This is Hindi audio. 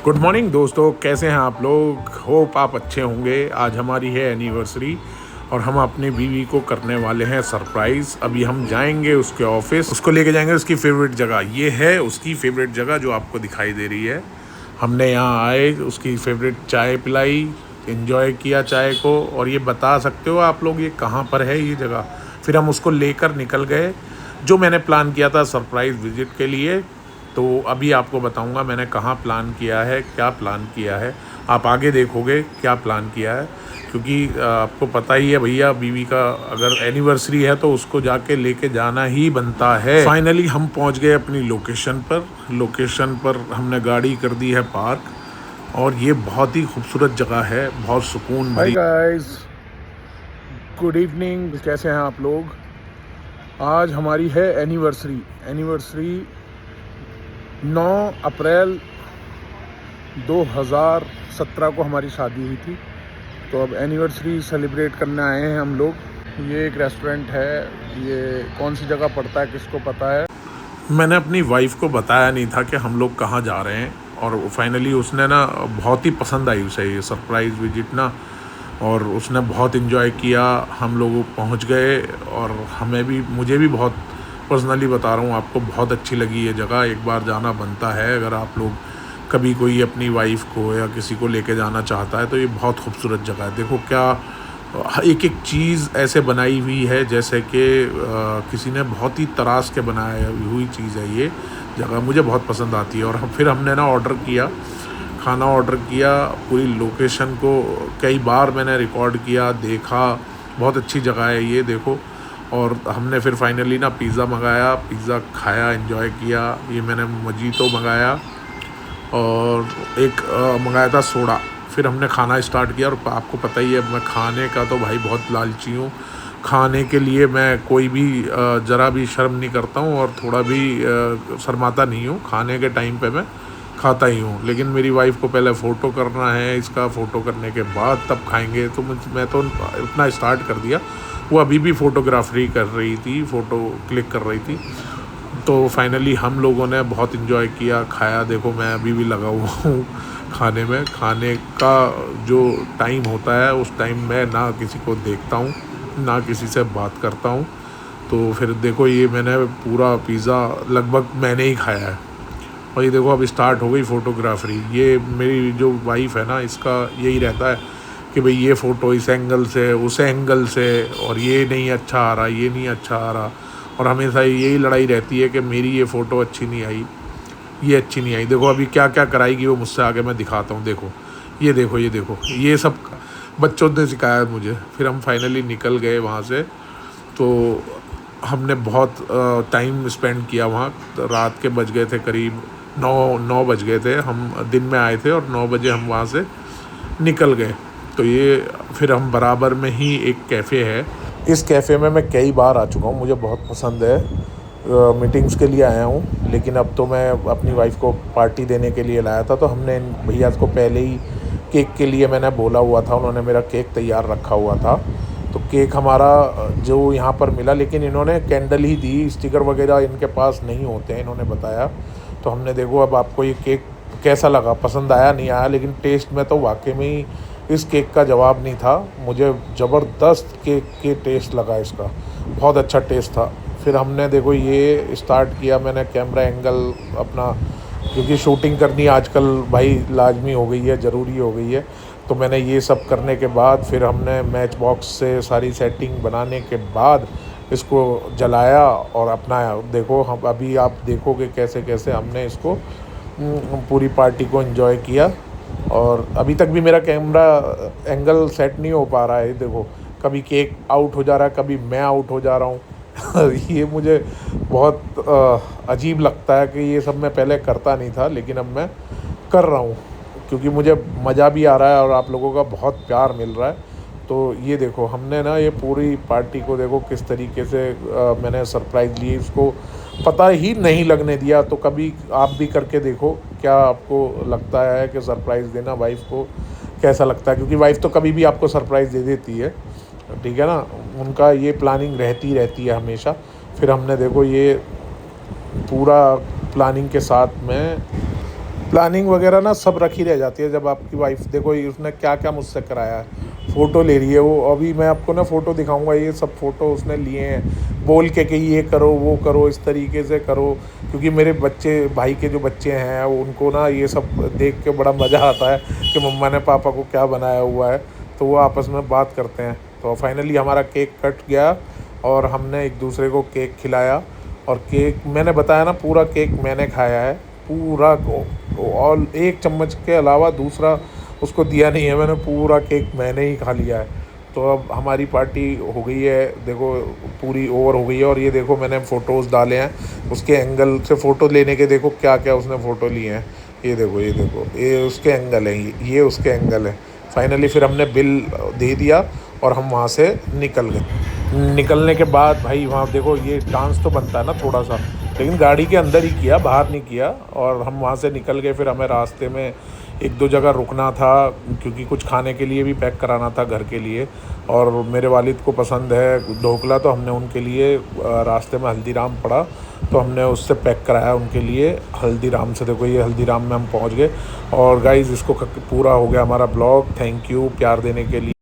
गुड मॉर्निंग दोस्तों, कैसे हैं आप लोग। होप आप अच्छे होंगे। आज हमारी है एनिवर्सरी और हम अपनी बीवी को करने वाले हैं सरप्राइज़। अभी हम जाएंगे उसके ऑफिस, उसको लेके जाएंगे उसकी फेवरेट जगह। ये है उसकी फेवरेट जगह जो आपको दिखाई दे रही है। हमने यहाँ आए, उसकी फेवरेट चाय पिलाई, इन्जॉय किया चाय को। और ये बता सकते हो आप लोग ये कहाँ पर है ये जगह। फिर हम उसको लेकर निकल गए जो मैंने प्लान किया था सरप्राइज़ विजिट के लिए। तो अभी आपको बताऊंगा मैंने कहाँ प्लान किया है, क्या प्लान किया है। आप आगे देखोगे क्या प्लान किया है, क्योंकि आपको पता ही है भैया, बीवी का अगर एनिवर्सरी है तो उसको जाके लेके जाना ही बनता है। फाइनली हम पहुंच गए अपनी लोकेशन पर हमने गाड़ी कर दी है पार्क। और ये बहुत ही खूबसूरत जगह है, बहुत सुकून भरी। हाय गाइस, गुड इवनिंग, कैसे हैं आप लोग। आज हमारी है एनिवर्सरी 9 अप्रैल 2017 को हमारी शादी हुई थी। तो अब एनिवर्सरी सेलिब्रेट करने आए हैं हम लोग। ये एक रेस्टोरेंट है, ये कौन सी जगह पड़ता है किसको पता है। मैंने अपनी वाइफ को बताया नहीं था कि हम लोग कहाँ जा रहे हैं, और फाइनली उसने ना बहुत ही पसंद आई उसे ये सरप्राइज़ विजिट ना, और उसने बहुत इन्जॉय किया। हम लोग पहुँच गए और मुझे भी बहुत पर्सनली बता रहा हूँ आपको, बहुत अच्छी लगी ये जगह। एक बार जाना बनता है। अगर आप लोग कभी कोई अपनी वाइफ को या किसी को लेके जाना चाहता है तो ये बहुत खूबसूरत जगह है। देखो क्या एक एक चीज़ ऐसे बनाई हुई है जैसे कि किसी ने बहुत ही तराश के बनाई हुई चीज़ है ये जगह। मुझे बहुत पसंद आती है। और फिर हमने ना खाना ऑर्डर किया। पूरी लोकेशन को कई बार मैंने रिकॉर्ड किया, देखा। बहुत अच्छी जगह है ये, देखो। और हमने फिर फाइनली ना पिज़्ज़ा मंगाया, पिज़्ज़ा खाया, एंजॉय किया। ये मैंने मजीतो मंगाया और एक मंगाया था सोडा। फिर हमने खाना स्टार्ट किया। और आपको पता ही है मैं खाने का तो भाई बहुत लालची हूँ। खाने के लिए मैं कोई भी ज़रा भी शर्म नहीं करता हूँ और थोड़ा भी शर्माता नहीं हूँ। खाने के टाइम पे मैं खाता ही हूँ। लेकिन मेरी वाइफ को पहले फ़ोटो करना है, इसका फ़ोटो करने के बाद तब खाएंगे। तो मैं तो इतना स्टार्ट कर दिया। वो अभी भी फ़ोटोग्राफरी कर रही थी, फ़ोटो क्लिक कर रही थी। तो फाइनली हम लोगों ने बहुत इन्जॉय किया, खाया। देखो मैं अभी भी लगा हुआ हूँ खाने में। खाने का जो टाइम होता है उस टाइम मैं ना किसी को देखता हूँ ना किसी से बात करता हूँ। तो फिर देखो ये मैंने पूरा पिज़्ज़ा लगभग मैंने ही खाया है। और ये देखो अब स्टार्ट हो गई फ़ोटोग्राफरी। ये मेरी जो वाइफ है ना, इसका यही रहता है कि भाई ये फ़ोटो इस एंगल से, उस एंगल से, और ये नहीं अच्छा आ रहा, ये नहीं अच्छा आ रहा। और हमेशा यही लड़ाई रहती है कि मेरी ये फ़ोटो अच्छी नहीं आई, ये अच्छी नहीं आई। देखो अभी क्या क्या कराएगी वो मुझसे, आगे मैं दिखाता हूँ। देखो ये सब बच्चों ने सिखाया मुझे। फिर हम फाइनली निकल गए वहाँ से। तो हमने बहुत टाइम स्पेंड किया वहाँ। तो रात के बज गए थे करीब 9 बज गए थे। हम दिन में आए थे और 9 बजे हम वहाँ से निकल गए। तो ये फिर हम बराबर में ही एक कैफ़े है। इस कैफ़े में मैं कई बार आ चुका हूँ, मुझे बहुत पसंद है। मीटिंग्स के लिए आया हूँ, लेकिन अब तो मैं अपनी वाइफ को पार्टी देने के लिए लाया था। तो हमने इन भैया को पहले ही केक के लिए मैंने बोला हुआ था, उन्होंने मेरा केक तैयार रखा हुआ था। तो केक हमारा जो यहाँ पर मिला, लेकिन इन्होंने कैंडल ही दी, स्टिकर वगैरह इनके पास नहीं होते हैं, इन्होंने बताया। तो हमने देखो अब आपको ये केक कैसा लगा, पसंद आया नहीं आया, लेकिन टेस्ट में तो वाकई में ही इस केक का जवाब नहीं था। मुझे ज़बरदस्त केक के टेस्ट लगा इसका, बहुत अच्छा टेस्ट था। फिर हमने देखो ये स्टार्ट किया, मैंने कैमरा एंगल अपना, क्योंकि शूटिंग करनी आजकल भाई लाजमी हो गई है, ज़रूरी हो गई है। तो मैंने ये सब करने के बाद फिर हमने मैच बॉक्स से सारी सेटिंग बनाने के बाद इसको जलाया और अपना देखो हम अभी आप देखोगे कैसे कैसे हमने इसको पूरी पार्टी को एंजॉय किया। और अभी तक भी मेरा कैमरा एंगल सेट नहीं हो पा रहा है। देखो कभी केक आउट हो जा रहा है, कभी मैं आउट हो जा रहा हूँ ये मुझे बहुत अजीब लगता है कि ये सब मैं पहले करता नहीं था, लेकिन अब मैं कर रहा हूँ क्योंकि मुझे मज़ा भी आ रहा है और आप लोगों का बहुत प्यार मिल रहा है। तो ये देखो हमने ना ये पूरी पार्टी को देखो किस तरीके से मैंने सरप्राइज़ ली, इसको पता ही नहीं लगने दिया। तो कभी आप भी करके देखो क्या आपको लगता है कि सरप्राइज़ देना वाइफ को कैसा लगता है, क्योंकि वाइफ तो कभी भी आपको सरप्राइज़ दे देती है, ठीक है ना। उनका ये प्लानिंग रहती है हमेशा। फिर हमने देखो ये पूरा प्लानिंग के साथ में प्लानिंग वगैरह ना सब रखी रह जाती है जब आपकी वाइफ, देखो ये उसने क्या क्या मुझसे कराया है, फ़ोटो ले रही है वो, अभी मैं आपको ना फ़ोटो दिखाऊंगा, ये सब फ़ोटो उसने लिए हैं बोल के कि ये करो वो करो इस तरीके से करो, क्योंकि मेरे बच्चे भाई के जो बच्चे हैं उनको ना ये सब देख के बड़ा मज़ा आता है कि मम्मा ने पापा को क्या बनाया हुआ है, तो वो आपस में बात करते हैं। तो फाइनली हमारा केक कट गया और हमने एक दूसरे को केक खिलाया, और केक मैंने बताया ना पूरा केक मैंने खाया है पूरा, और एक चम्मच के अलावा दूसरा उसको दिया नहीं है मैंने, पूरा केक मैंने ही खा लिया है। तो अब हमारी पार्टी हो गई है, देखो पूरी ओवर हो गई है। और ये देखो मैंने फ़ोटोज़ डाले हैं उसके एंगल से, फ़ोटो लेने के देखो क्या क्या उसने फ़ोटो लिए हैं, ये देखो ये देखो ये उसके एंगल हैं, ये उसके एंगल हैं। फाइनली फिर हमने बिल दे दिया और हम वहाँ से निकल गए। निकलने के बाद भाई वहाँ देखो ये डांस तो बनता है ना थोड़ा सा, लेकिन गाड़ी के अंदर ही किया, बाहर नहीं किया। और हम वहाँ से निकल गए, फिर हमें रास्ते में एक दो जगह रुकना था क्योंकि कुछ खाने के लिए भी पैक कराना था घर के लिए, और मेरे वालिद को पसंद है ढोकला, तो हमने उनके लिए रास्ते में हल्दीराम पड़ा तो हमने उससे पैक कराया उनके लिए हल्दीराम से। देखो ये हल्दीराम में हम पहुंच गए। और गाइज़ इसको पूरा हो गया हमारा ब्लॉग। थैंक यू प्यार देने के लिए।